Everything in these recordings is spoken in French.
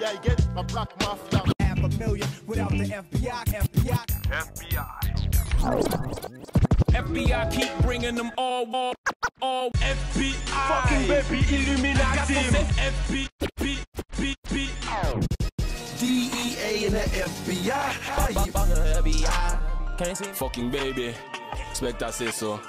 I get a black mafia. Half a million without the FBI. FBI keep bringing them all FBI. Fucking baby Illuminati. DEA and the FBI. Fucking baby. Spectre c'est ça.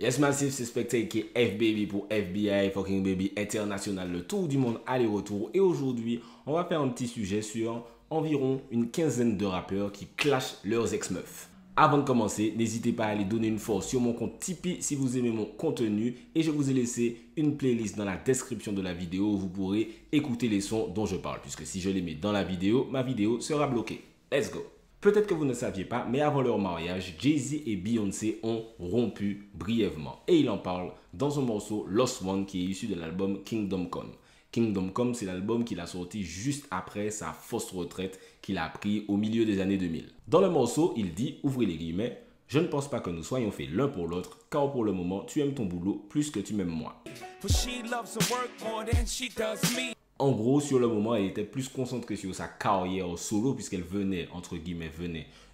Yes Massive, c'est Spectre qui est FBaby pour FBI, Fucking Baby International, le tour du monde aller-retour. Et aujourd'hui, on va faire un petit sujet sur environ une quinzaine de rappeurs qui clashent leurs ex-meufs. Avant de commencer, n'hésitez pas à aller donner une force sur mon compte Tipeee si vous aimez mon contenu. Et je vous ai laissé une playlist dans la description de la vidéo où vous pourrez écouter les sons dont je parle. Puisque si je les mets dans la vidéo, ma vidéo sera bloquée. Let's go! Peut-être que vous ne saviez pas, mais avant leur mariage, Jay-Z et Beyoncé ont rompu brièvement. Et il en parle dans un morceau Lost One qui est issu de l'album Kingdom Come. Kingdom Come, c'est l'album qu'il a sorti juste après sa fausse retraite qu'il a pris au milieu des années 2000. Dans le morceau, il dit, ouvrez les guillemets, « Je ne pense pas que nous soyons faits l'un pour l'autre, car pour le moment, tu aimes ton boulot plus que tu m'aimes moi. » En gros, sur le moment, elle était plus concentrée sur sa carrière solo puisqu'elle venait, entre guillemets,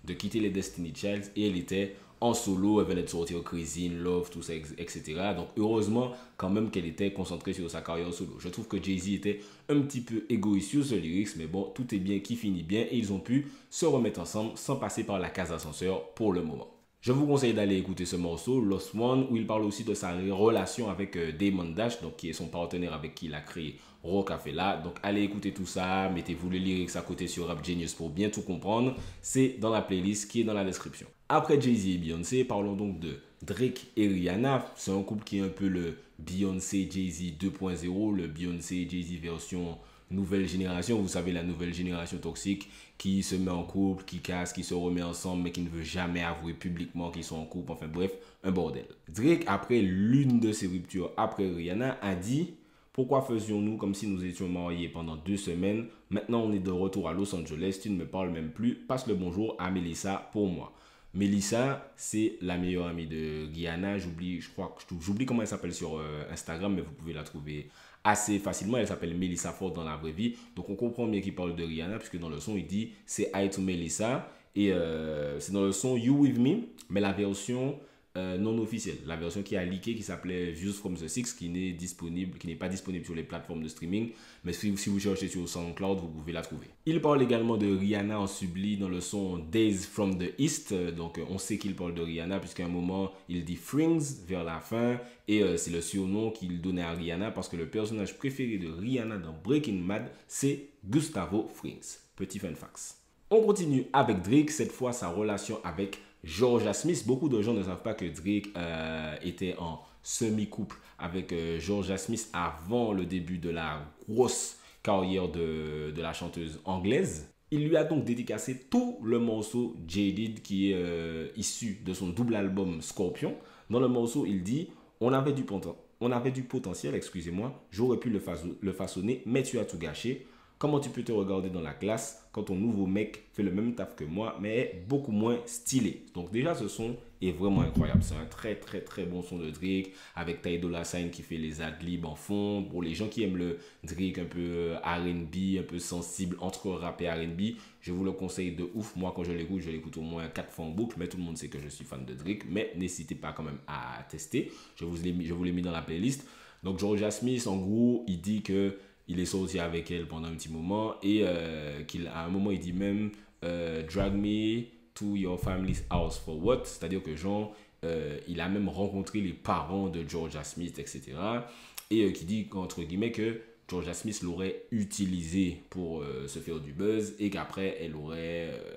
de quitter les Destiny Childs et elle était en solo, elle venait de sortir Crazy in Love, tout ça, etc. Donc, heureusement, quand même qu'elle était concentrée sur sa carrière solo. Je trouve que Jay-Z était un petit peu égoïste sur ce lyrics, mais bon, tout est bien qui finit bien et ils ont pu se remettre ensemble sans passer par la case ascenseur pour le moment. Je vous conseille d'aller écouter ce morceau, Lost One, où il parle aussi de sa relation avec Damon Dash, donc qui est son partenaire avec qui il a créé Rockefeller. Donc allez écouter tout ça, mettez-vous le lyrics à côté sur Rap Genius pour bien tout comprendre. C'est dans la playlist qui est dans la description. Après Jay-Z et Beyoncé, parlons donc de Drake et Rihanna. C'est un couple qui est un peu le Beyoncé Jay-Z 2.0, le Beyoncé Jay-Z version nouvelle génération, vous savez, la nouvelle génération toxique qui se met en couple, qui casse, qui se remet ensemble mais qui ne veut jamais avouer publiquement qu'ils sont en couple, enfin bref, un bordel. Drake, après l'une de ses ruptures après Rihanna, a dit « Pourquoi faisions-nous comme si nous étions mariés pendant 2 semaines? Maintenant on est de retour à Los Angeles, tu ne me parles même plus, passe le bonjour à Melissa pour moi. » Melissa, c'est la meilleure amie de Rihanna. J'oublie comment elle s'appelle sur Instagram, mais vous pouvez la trouver assez facilement. Elle s'appelle Melissa Ford dans la vraie vie. Donc on comprend bien qu'il parle de Rihanna, puisque dans le son, il dit c'est Hi to Melissa. Et c'est dans le son You With Me, mais la version non officielle. La version qui a leaké, qui s'appelait Views from the Six, qui n'est pas disponible sur les plateformes de streaming. Mais si vous cherchez sur SoundCloud, vous pouvez la trouver. Il parle également de Rihanna en subli dans le son Days from the East. Donc on sait qu'il parle de Rihanna, puisqu'à un moment, il dit Frings vers la fin. Et c'est le surnom qu'il donnait à Rihanna, parce que le personnage préféré de Rihanna dans Breaking Bad, c'est Gustavo Frings. Petit fun fact. On continue avec Drake, cette fois sa relation avec Georgia Smith. Beaucoup de gens ne savent pas que Drake était en semi-couple avec Georgia Smith avant le début de la grosse carrière de la chanteuse anglaise. Il lui a donc dédicacé tout le morceau Jaded qui est issu de son double album Scorpion. Dans le morceau, il dit « On avait du potentiel, excusez-moi, j'aurais pu le façonner, mais tu as tout gâché. Comment tu peux te regarder dans la glace quand ton nouveau mec fait le même taf que moi, mais est beaucoup moins stylé. » Donc déjà, ce son est vraiment incroyable. C'est un très très très bon son de Drake avec Ty Dolla $ign qui fait les adlibs en fond. Pour les gens qui aiment le Drake un peu R&B, un peu sensible entre rap et R&B, je vous le conseille de ouf. Moi, quand je l'écoute au moins 4 fois en boucle, mais tout le monde sait que je suis fan de Drake. Mais n'hésitez pas quand même à tester. Je vous l'ai mis dans la playlist. Donc Georgia Smith, en gros, il dit que il est sorti avec elle pendant un petit moment et qu'à un moment, il dit même drag me to your family's house for what? C'est-à-dire que genre, il a même rencontré les parents de Georgia Smith, etc. Et qui dit, entre guillemets, que Georgia Smith l'aurait utilisé pour se faire du buzz et qu'après, elle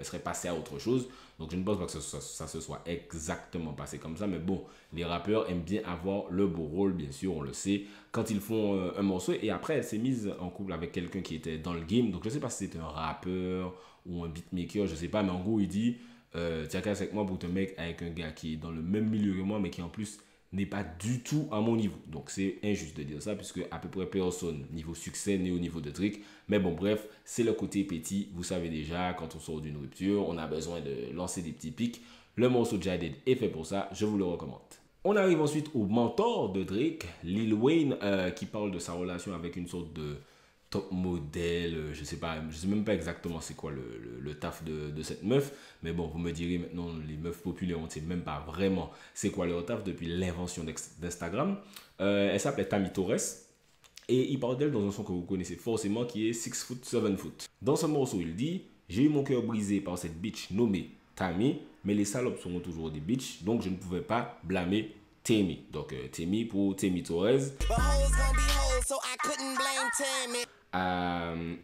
serait passée à autre chose. Donc, je ne pense pas que ça se soit exactement passé comme ça. Mais bon, les rappeurs aiment bien avoir le beau rôle, bien sûr, on le sait, quand ils font un morceau. Et après, elle s'est mise en couple avec quelqu'un qui était dans le game. Donc, je ne sais pas si c'est un rappeur ou un beatmaker, je ne sais pas. Mais en gros, il dit, tiens, casse avec moi pour te mettre avec un gars qui est dans le même milieu que moi, mais qui en plus n'est pas du tout à mon niveau. Donc c'est injuste de dire ça puisque à peu près personne niveau succès n'est au niveau de Drake. Mais bon bref, c'est le côté petit. Vous savez déjà, quand on sort d'une rupture, on a besoin de lancer des petits pics. Le morceau Jaded est fait pour ça, je vous le recommande. On arrive ensuite au mentor de Drake, Lil Wayne, qui parle de sa relation avec une sorte top modèle, je sais même pas exactement c'est quoi le taf de cette meuf, mais bon, vous me direz maintenant, les meufs populaires, on ne sait même pas vraiment c'est quoi leur taf depuis l'invention d'Instagram. Elle s'appelait Tammy Torres, et il parle d'elle dans un son que vous connaissez forcément qui est 6 foot 7 foot. Dans ce morceau, il dit « J'ai eu mon cœur brisé par cette bitch nommée Tammy, mais les salopes seront toujours des bitches, donc je ne pouvais pas blâmer Tammy. » Donc Tammy pour Tammy Torres.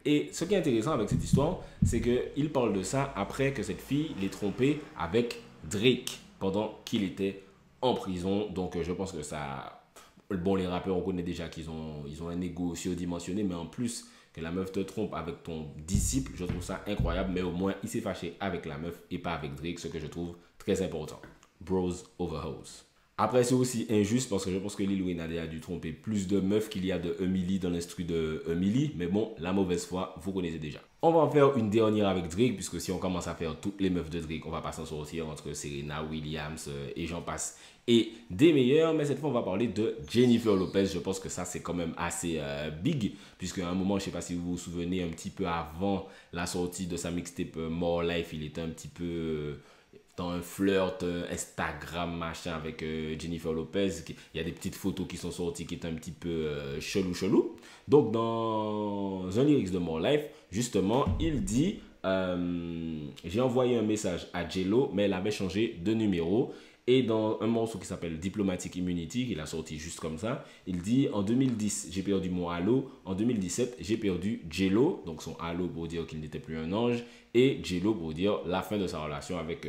Et ce qui est intéressant avec cette histoire, c'est qu'il parle de ça après que cette fille l'ait trompé avec Drake pendant qu'il était en prison. Donc je pense que ça... Bon, les rappeurs, on connaît déjà qu'ils ont un ego surdimensionné, mais en plus que la meuf te trompe avec ton disciple, je trouve ça incroyable. Mais au moins, il s'est fâché avec la meuf et pas avec Drake, ce que je trouve très important. Bros over hoes. Après, c'est aussi injuste parce que je pense que Lil Wayne a dû tromper plus de meufs qu'il y a de Emily dans l'instru de Emily. Mais bon, la mauvaise foi, vous connaissez déjà. On va en faire une dernière avec Drake, puisque si on commence à faire toutes les meufs de Drake, on va pas s'en sortir entre Serena Williams et j'en passe. Et des meilleurs, mais cette fois on va parler de Jennifer Lopez. Je pense que ça c'est quand même assez big, puisque à un moment, je sais pas si vous vous souvenez, un petit peu avant la sortie de sa mixtape More Life, il était un petit peu dans un flirt Instagram machin avec Jennifer Lopez. Il y a des petites photos qui sont sorties qui étaient un petit peu chelou. Donc dans un lyrics de More Life, justement, il dit j'ai envoyé un message à J-Lo, mais elle avait changé de numéro. Et dans un morceau qui s'appelle Diplomatic Immunity, qu'il a sorti juste comme ça, il dit en 2010, j'ai perdu mon halo. En 2017, j'ai perdu J-Lo. Donc son halo pour dire qu'il n'était plus un ange. Et J-Lo pour dire la fin de sa relation avec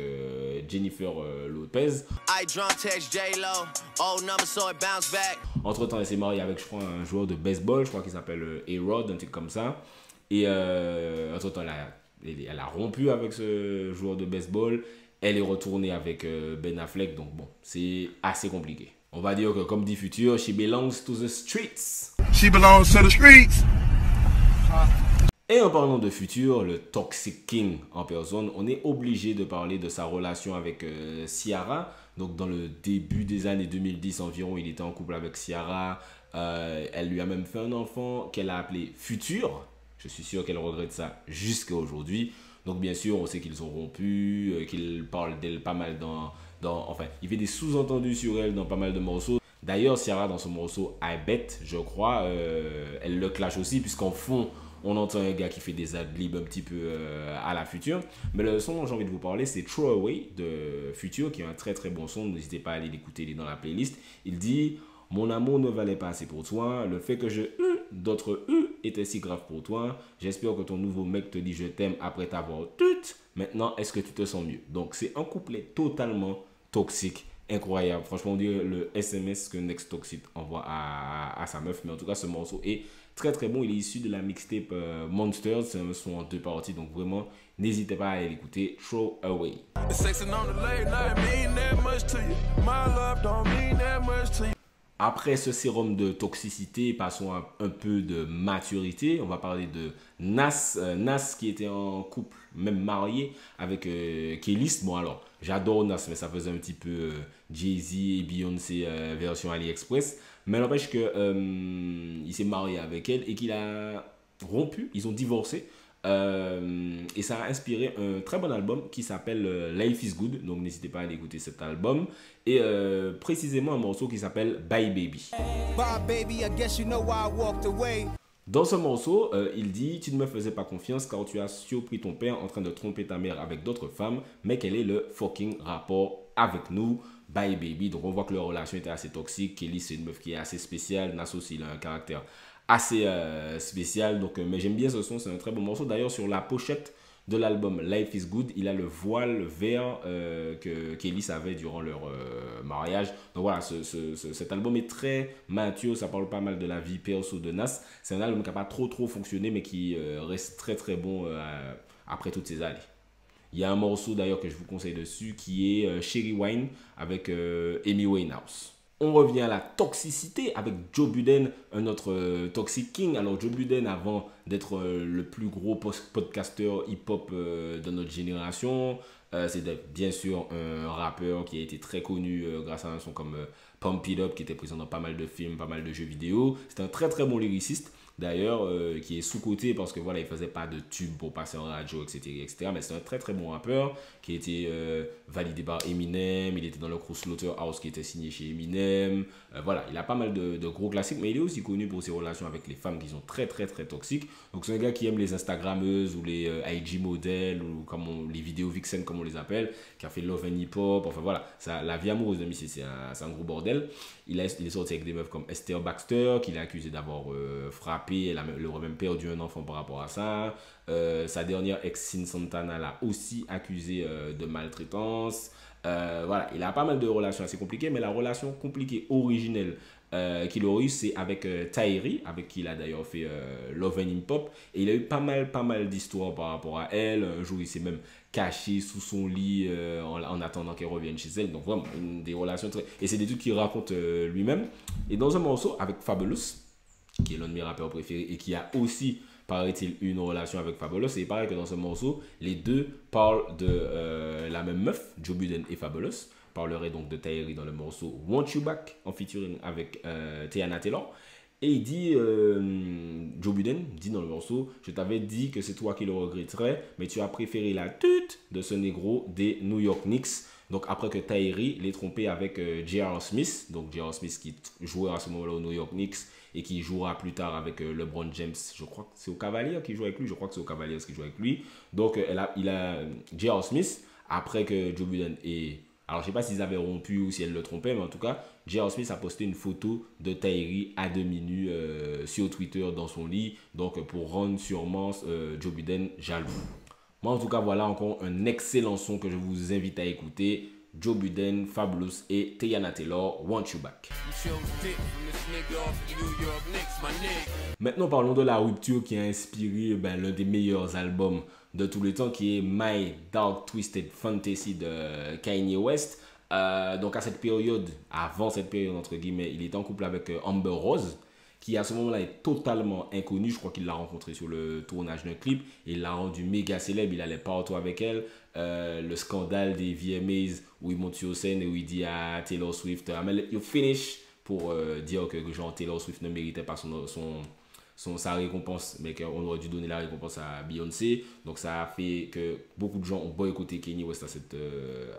Jennifer Lopez. Entre temps, elle s'est mariée avec, je crois, un joueur de baseball. Je crois qu'il s'appelle A-Rod, un truc comme ça. Et entre temps, elle a rompu avec ce joueur de baseball. Elle est retournée avec Ben Affleck, donc bon, c'est assez compliqué. On va dire que comme dit Future, she belongs to the streets. She belongs to the streets. Et en parlant de Future, le Toxic King en personne, on est obligé de parler de sa relation avec Ciara. Donc dans le début des années 2010 environ, il était en couple avec Ciara. Elle lui a même fait un enfant qu'elle a appelé Future. Je suis sûr qu'elle regrette ça jusqu'à aujourd'hui. Donc bien sûr, on sait qu'ils ont rompu, qu'il parle d'elle pas mal enfin, il fait des sous-entendus sur elle dans pas mal de morceaux. D'ailleurs, Ciara, dans son morceau I Bet, je crois, elle le clash aussi, puisqu'en fond, on entend un gars qui fait des adlibs un petit peu à la Future. Mais le son dont j'ai envie de vous parler, c'est Throw Away de Future, qui est un très très bon son. N'hésitez pas à aller l'écouter, il est dans la playlist. Il dit... Mon amour ne valait pas assez pour toi. Le fait que je d'autres était si grave pour toi. J'espère que ton nouveau mec te dit je t'aime après t'avoir tout. Maintenant, est-ce que tu te sens mieux? Donc, c'est un couplet totalement toxique. Incroyable. Franchement, on dirait le SMS que Next Toxic envoie à sa meuf. Mais en tout cas, ce morceau est très très bon. Il est issu de la mixtape Monsters. C'est un son en 2 parties. Donc, vraiment, n'hésitez pas à aller l'écouter. Throw Away. Après ce sérum de toxicité, passons à un peu de maturité. On va parler de Nas. Nas qui était en couple, même marié, avec Kelis. Bon alors, j'adore Nas, mais ça faisait un petit peu Jay-Z et Beyoncé version AliExpress. Mais n'empêche qu'il s'est marié avec elle et qu'il a rompu. Ils ont divorcé. Et ça a inspiré un très bon album qui s'appelle Life is Good. Donc n'hésitez pas à aller écouter cet album. Et précisément un morceau qui s'appelle Bye Baby. Bye baby, I guess you know why I walked away. Dans ce morceau, il dit « Tu ne me faisais pas confiance car tu as surpris ton père en train de tromper ta mère avec d'autres femmes. Mais quel est le fucking rapport avec nous? Bye Baby. » Donc on voit que leur relation était assez toxique. Kelly, c'est une meuf qui est assez spéciale. Nas aussi, il a un caractère assez spécial. Donc, mais j'aime bien ce son, c'est un très bon morceau. D'ailleurs, sur la pochette de l'album Life is Good, il a le voile vert que Kelis avait durant leur mariage. Donc voilà, cet album est très mature, ça parle pas mal de la vie perso de Nas. C'est un album qui n'a pas trop fonctionné, mais qui reste très très bon après toutes ces années. Il y a un morceau d'ailleurs que je vous conseille dessus qui est Cherry Wine avec Amy Winehouse. On revient à la toxicité avec Joe Budden, un autre Toxic King. Alors Joe Budden, avant d'être le plus gros podcasteur hip-hop de notre génération. C'est bien sûr un rappeur qui a été très connu grâce à un son comme Pump It Up, qui était présent dans pas mal de films, pas mal de jeux vidéo. C'est un très très bon lyriciste. D'ailleurs, qui est sous-coté parce que voilà, il faisait pas de tube pour passer en radio, etc. Mais c'est un très très bon rappeur qui a été validé par Eminem. Il était dans le crew Slaughterhouse qui était signé chez Eminem. Voilà, il a pas mal de gros classiques, mais il est aussi connu pour ses relations avec les femmes qui sont très très très toxiques. Donc c'est un gars qui aime les Instagrammeuses ou les IG modèles ou les vidéos vixen comme on les appelle, qui a fait Love and Hip Hop. Enfin voilà, la vie amoureuse de Missy, c'est un gros bordel. Il est sorti avec des meufs comme Esther Baxter, qu'il a accusé d'avoir frappé. Elle aurait même perdu un enfant par rapport à ça. Sa dernière ex, Sin Santana, l'a aussi accusé de maltraitance. Voilà, il a pas mal de relations assez compliquées, mais la relation compliquée originelle qu'il aurait eu, c'est avec Taïri, avec qui il a d'ailleurs fait Love and Hip Hop. Et il a eu pas mal d'histoires par rapport à elle. Un jour, il s'est même caché sous son lit en attendant qu'elle revienne chez elle. Donc vraiment, des relations très... Et c'est des trucs qu'il raconte lui-même. Et dans un morceau avec Fabulous, qui est l'un de mes rappeurs préférés et qui a aussi, paraît-il, une relation avec Fabulous. Et il paraît que dans ce morceau, les deux parlent de la même meuf, Joe Budden et Fabulous. Parlerait donc de Taïri dans le morceau Want You Back, en featuring avec Teyana Taylor. Et il dit, Joe Budden dit dans le morceau, je t'avais dit que c'est toi qui le regretterais, mais tu as préféré la tute de ce négro des New York Knicks. Donc après que Taïri l'ait trompé avec J.R. Smith, donc J.R. Smith qui jouait à ce moment-là aux New York Knicks et qui jouera plus tard avec LeBron James, je crois que c'est au Cavaliers qui joue avec lui, Donc il a J.R. Smith, après que Joe Budden ait... Alors, je ne sais pas s'ils avaient rompu ou si elle le trompait, mais en tout cas, J.R. Smith a posté une photo de Taïri à demi-nu sur Twitter dans son lit, donc pour rendre sûrement Joe Budden jaloux. Moi, en tout cas, voilà encore un excellent son que je vous invite à écouter. Joe Budden, Fabulous et Teyana Taylor, Want You Back. Maintenant, parlons de la rupture qui a inspiré l'un des meilleurs albums de tous les temps, qui est My Dark Twisted Fantasy de Kanye West. Donc à cette période, avant cette période entre guillemets, il était en couple avec Amber Rose, qui à ce moment-là est totalement inconnue. Je crois qu'il l'a rencontrée sur le tournage d'un clip et il l'a rendue méga célèbre. Il allait partout avec elle. Le scandale des VMAs où il monte sur scène et où il dit à Taylor Swift, I'm gonna let you finish, pour dire que genre Taylor Swift ne méritait pas sa récompense, mais qu'on aurait dû donner la récompense à Beyoncé. Donc ça a fait que beaucoup de gens ont boycotté Kanye West à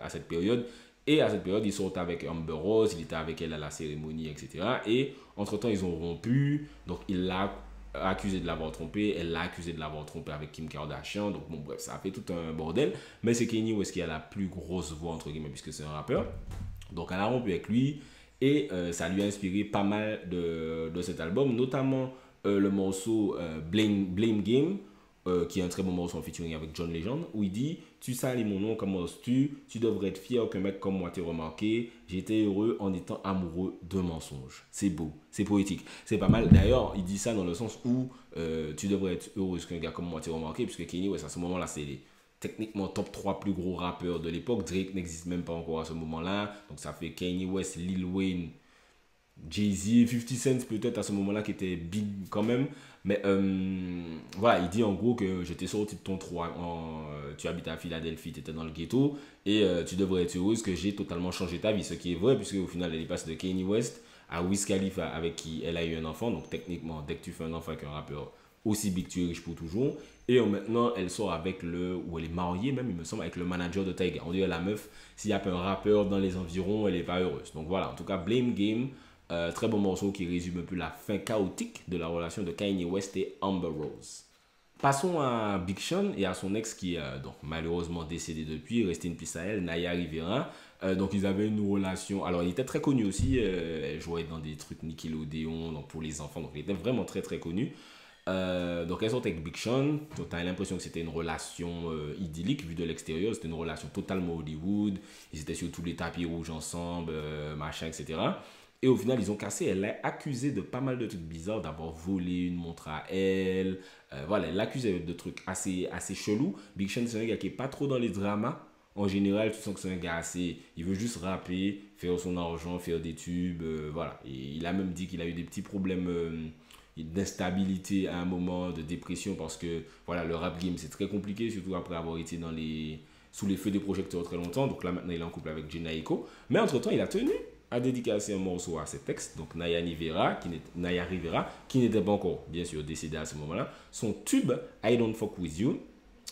cette période. Et à cette période, ils sont avec Amber Rose, il était avec elle à la cérémonie, etc. Et entre-temps, ils ont rompu. Donc il l'a accusé de l'avoir trompé, elle l'a accusé de l'avoir trompé avec Kim Kardashian. Donc bon, bref, ça a fait tout un bordel. Mais c'est Kanye West qui a la plus grosse voix, entre guillemets, puisque c'est un rappeur. Donc elle a rompu avec lui. Et ça lui a inspiré pas mal de cet album, notamment le morceau Blame Game, qui est un très bon morceau en featuring avec John Legend, où il dit « Tu salis mon nom, comment oses-tu? Tu devrais être fier qu'un mec comme moi t'ait remarqué. J'étais heureux en étant amoureux de mensonges. » C'est beau, c'est poétique, c'est pas mal. D'ailleurs, il dit ça dans le sens où tu devrais être heureuse qu'un gars comme moi t'ait remarqué, puisque Kanye West, à ce moment-là, c'est techniquement top 3 plus gros rappeurs de l'époque. Drake n'existe même pas encore à ce moment-là. Donc ça fait Kanye West, Lil Wayne, Jay-Z, 50 Cent peut-être à ce moment-là qui était big quand même. Mais voilà, il dit en gros que je t'ai sorti de ton trou, tu habites à Philadelphie, tu étais dans le ghetto et tu devrais être heureuse que j'ai totalement changé ta vie. Ce qui est vrai puisque au final elle est passée de Kanye West à Wiz Khalifa avec qui elle a eu un enfant. Donc techniquement, dès que tu fais un enfant avec un rappeur aussi big, tu es riche pour toujours. Et maintenant, elle sort avec ou elle est mariée même, il me semble, avec le manager de Tyga. On dirait la meuf, s'il n'y a pas un rappeur dans les environs, elle n'est pas heureuse. Donc voilà, en tout cas, Blame Game. Très bon morceau qui résume un peu la fin chaotique de la relation de Kanye West et Amber Rose. Passons à Big Sean et à son ex qui est donc malheureusement décédé depuis, rest in peace à elle, Naya Rivera. Donc ils avaient une relation, alors il était très connu aussi, elle jouait dans des trucs Nickelodeon, donc pour les enfants, donc il était vraiment très très connu. Donc elles sont avec Big Sean, donc tu as l'impression que c'était une relation idyllique vu de l'extérieur, c'était une relation totalement Hollywood, ils étaient sur tous les tapis rouges ensemble, machin, etc. Et au final, ils ont cassé. Elle l'a accusé de pas mal de trucs bizarres, d'avoir volé une montre à elle. Voilà, elle l'accusait de trucs assez chelous. Big Sean, c'est un gars qui est pas trop dans les dramas. En général, tu sens que c'est un gars assez... Il veut juste rapper, faire son argent, faire des tubes, voilà. Et il a même dit qu'il a eu des petits problèmes d'instabilité à un moment, de dépression, parce que voilà, le rap game c'est très compliqué, surtout après avoir été sous les feux des projecteurs très longtemps. Donc là maintenant il est en couple avec Jhené Aiko. Mais entre-temps il a tenu à dédicacer un morceau à ses textes. Donc Naya Rivera, qui n'était pas encore bien sûr décédée à ce moment-là. Son tube I Don't Fuck With You.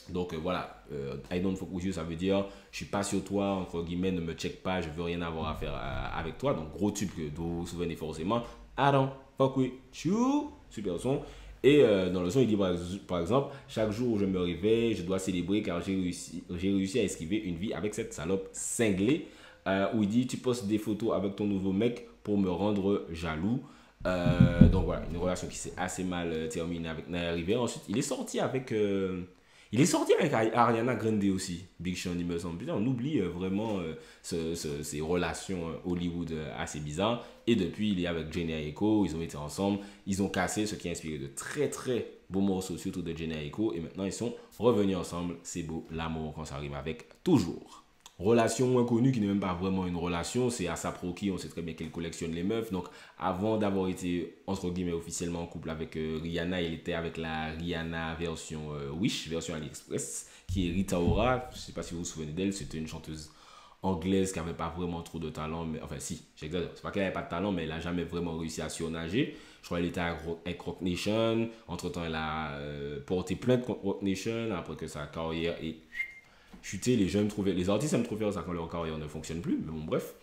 Donc voilà, I Don't Fuck With You, ça veut dire je suis pas sur toi, entre guillemets, ne me check pas, je veux rien avoir à faire avec toi. Donc gros tube dont vous vous souvenez forcément. I Don't Fuck With You, super son. Et dans le son, il dit par exemple, chaque jour où je me réveille, je dois célébrer car j'ai réussi à esquiver une vie avec cette salope cinglée. Où il dit tu postes des photos avec ton nouveau mec pour me rendre jaloux. Donc voilà, une relation qui s'est assez mal terminée avec Naya Rivera. Ensuite, il est sorti avec Ariana Grande aussi, Big Sean, il me semble. Putain, on oublie vraiment ces relations Hollywood assez bizarres. Et depuis, il est avec Jhené Aiko, ils ont été ensemble, ils ont cassé, ce qui a inspiré de très très beaux morceaux, surtout de Jhené Aiko. Et maintenant, ils sont revenus ensemble. C'est beau, l'amour quand ça rime avec toujours. Relation moins connue qui n'est même pas vraiment une relation, c'est A$AP Rocky, on sait très bien qu'elle collectionne les meufs. Donc avant d'avoir été entre guillemets officiellement en couple avec Rihanna, il était avec la Rihanna version Wish, version AliExpress, qui est Rita Ora. Je ne sais pas si vous vous souvenez d'elle, c'était une chanteuse anglaise qui n'avait pas vraiment trop de talent. Mais, enfin si, j'exagère, c'est pas qu'elle n'avait pas de talent, mais elle n'a jamais vraiment réussi à surnager. Je crois qu'elle était avec Roc Nation. Entre temps, elle a porté plainte contre Roc Nation après que sa carrière est chuter, les artistes aiment trop faire ça quand leur carrière ne fonctionne plus, mais bon bref.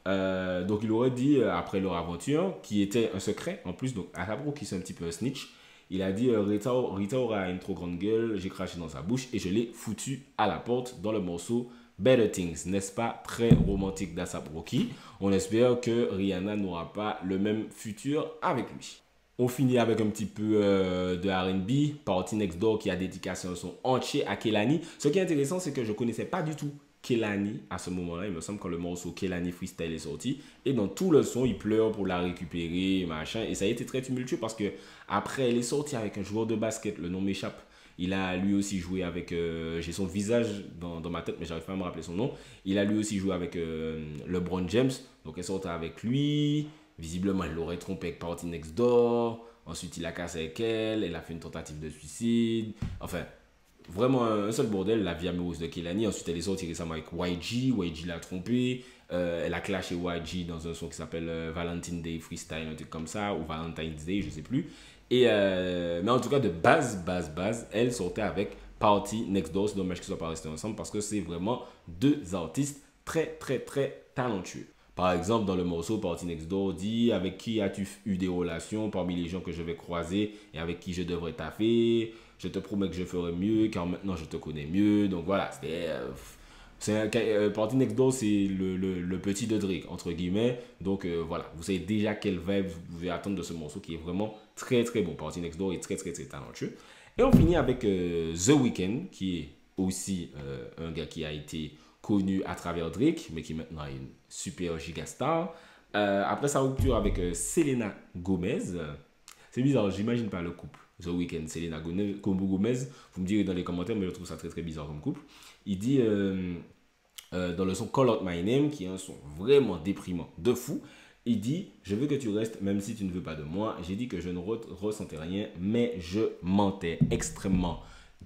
Donc il aurait dit après leur aventure, qui était un secret en plus, donc A$AP Rocky c'est un petit peu un snitch, il a dit Rita Ora a une trop grande gueule, j'ai craché dans sa bouche et je l'ai foutu à la porte dans le morceau Better Things, n'est-ce pas très romantique d'A$AP Rocky. On espère que Rihanna n'aura pas le même futur avec lui. On finit avec un petit peu de R&B, Party Next Door qui a dédicacé un son entier à Kehlani. Ce qui est intéressant, c'est que je ne connaissais pas du tout Kehlani à ce moment-là. Il me semble que le morceau Kehlani Freestyle est sorti. Et dans tout le son, il pleure pour la récupérer, machin. Et ça a été très tumultueux parce que après, elle est sortie avec un joueur de basket, le nom m'échappe. Il a lui aussi joué avec, j'ai son visage dans ma tête, mais j'arrive pas à me rappeler son nom. Il a lui aussi joué avec LeBron James. Donc elle sortait avec lui. Visiblement, elle l'aurait trompé avec Party Next Door. Ensuite, il a cassé avec elle. Elle a fait une tentative de suicide. Enfin, vraiment un seul bordel, la vie amoureuse de Kehlani. Ensuite, elle est sortie récemment avec YG. YG l'a trompé. Elle a clashé YG dans un son qui s'appelle Valentine's Day Freestyle, un truc comme ça. Ou Valentine's Day, je sais plus. Et, mais en tout cas, de base, elle sortait avec Party Next Door. C'est dommage qu'ils ne soient pas restés ensemble parce que c'est vraiment deux artistes très, très, très talentueux. Par exemple, dans le morceau Party Next Door, dit avec qui as-tu eu des relations parmi les gens que je vais croiser et avec qui je devrais taffer. Je te promets que je ferai mieux car maintenant je te connais mieux. Donc voilà, Party Next Door, c'est le petit de Drake, entre guillemets. Donc voilà, vous savez déjà quelle vibe vous pouvez attendre de ce morceau qui est vraiment très très bon. Party Next Door est très très très talentueux. Et on finit avec The Weeknd, qui est aussi un gars qui a été connu à travers Drake, mais qui maintenant est une super giga star. Après sa rupture avec Selena Gomez, c'est bizarre, j'imagine pas le couple. The Weeknd, Selena Gomez, vous me direz dans les commentaires, mais je trouve ça très très bizarre comme couple. Il dit dans le son Call Out My Name, qui est un son vraiment déprimant de fou, il dit je veux que tu restes même si tu ne veux pas de moi. J'ai dit que je ne ressentais rien, mais je mentais. Extrêmement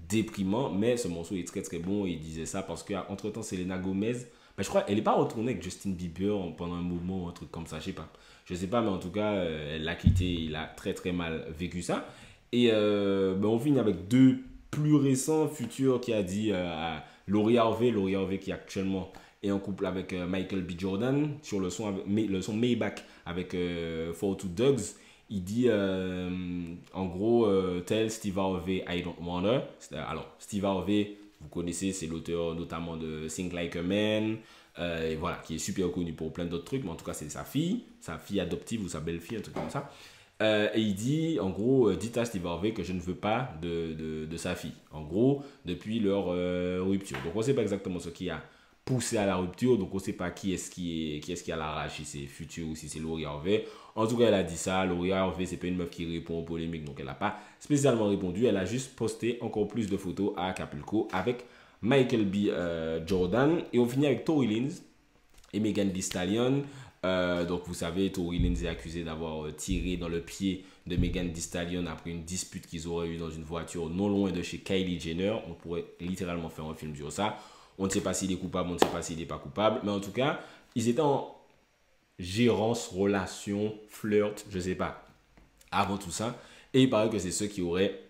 déprimant, mais ce morceau est très très bon. Et il disait ça parce qu'entre temps Selena Gomez, je crois qu'elle n'est pas retournée avec Justin Bieber pendant un moment, un truc comme ça, je sais pas, mais en tout cas elle l'a quitté, il a très très mal vécu ça. Et on finit avec deux plus récents, Future qui a dit à Lori Harvey qui actuellement est en couple avec Michael B. Jordan sur le son Maybach avec 42 Dogs. Il dit en gros tell Steve Harvey I don't want her. Alors Steve Harvey, vous connaissez, c'est l'auteur notamment de Think Like a Man, et voilà, qui est super connu pour plein d'autres trucs, mais en tout cas c'est sa fille adoptive ou sa belle-fille, un truc comme ça. Et il dit en gros dites à Steve Harvey que je ne veux pas de sa fille, en gros depuis leur rupture. Donc on ne sait pas exactement ce qui a poussé à la rupture, donc on ne sait pas qui est-ce qui a la rage, si c'est Future ou si c'est Lori Harvey. En tout cas elle a dit ça. Lori Harvey c'est pas une meuf qui répond aux polémiques, donc elle n'a pas spécialement répondu. Elle a juste posté encore plus de photos à Acapulco avec Michael B. Jordan. Et on finit avec Tory Lanez et Megan Thee Stallion. Donc vous savez, Tory Lanez est accusé d'avoir tiré dans le pied de Megan Thee Stallion après une dispute qu'ils auraient eue dans une voiture non loin de chez Kylie Jenner. On pourrait littéralement faire un film sur ça. On ne sait pas s'il est coupable, on ne sait pas s'il n'est pas coupable. Mais en tout cas, ils étaient en gérance, relation, flirt, je ne sais pas, avant tout ça. Et il paraît que c'est ceux qui auraient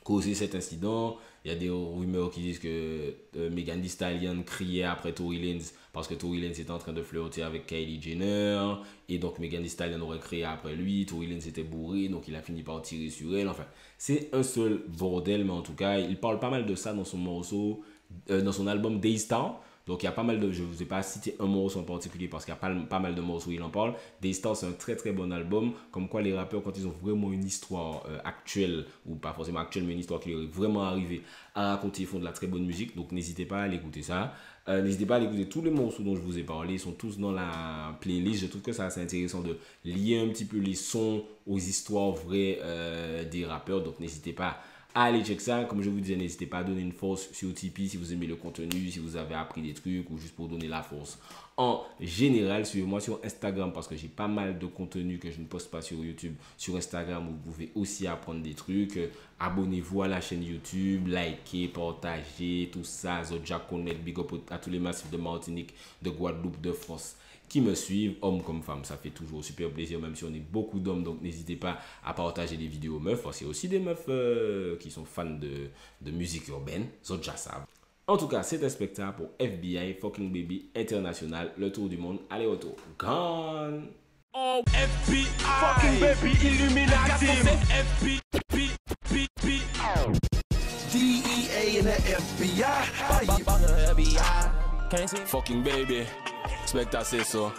causé cet incident. Il y a des rumeurs qui disent que Megan Thee Stallion criait après Tory Lanez parce que Tory Lanez était en train de flirter avec Kylie Jenner. Et donc Megan Thee Stallion aurait crié après lui. Tory Lanez était bourré, donc il a fini par tirer sur elle. Enfin, c'est un seul bordel, mais en tout cas, il parle pas mal de ça dans son morceau, dans son album Daystar. Donc il y a pas mal de, je ne vous ai pas cité un morceau en particulier parce qu'il y a pas mal de morceaux où il en parle. Daystar, c'est un très très bon album, comme quoi les rappeurs, quand ils ont vraiment une histoire actuelle, ou pas forcément actuelle, mais une histoire qui leur est vraiment arrivée à raconter, ils font de la très bonne musique. Donc n'hésitez pas à aller écouter ça. N'hésitez pas à aller écouter tous les morceaux dont je vous ai parlé, ils sont tous dans la playlist. Je trouve que c'est assez intéressant de lier un petit peu les sons aux histoires vraies des rappeurs. Donc n'hésitez pas allez check ça, comme je vous disais, n'hésitez pas à donner une force sur Tipeee si vous aimez le contenu, si vous avez appris des trucs ou juste pour donner la force. En général, suivez-moi sur Instagram parce que j'ai pas mal de contenu que je ne poste pas sur YouTube. Sur Instagram, vous pouvez aussi apprendre des trucs. Abonnez-vous à la chaîne YouTube, likez, partagez, tout ça. Zodja Connect, big up à tous les massifs de Martinique, de Guadeloupe, de France qui me suivent, hommes comme femmes. Ça fait toujours super plaisir, même si on est beaucoup d'hommes. Donc, n'hésitez pas à partager des vidéos meufs. Parce qu'il y a aussi des meufs qui sont fans de musique urbaine. Zodja savent. En tout cas, c'est un spectacle pour FBI, Fucking Baby International, le tour du monde, aller-retour. Gone! Oh, FBI. Fucking baby Illuminati. DEA and the FBI. Fucking baby. Expect I say so.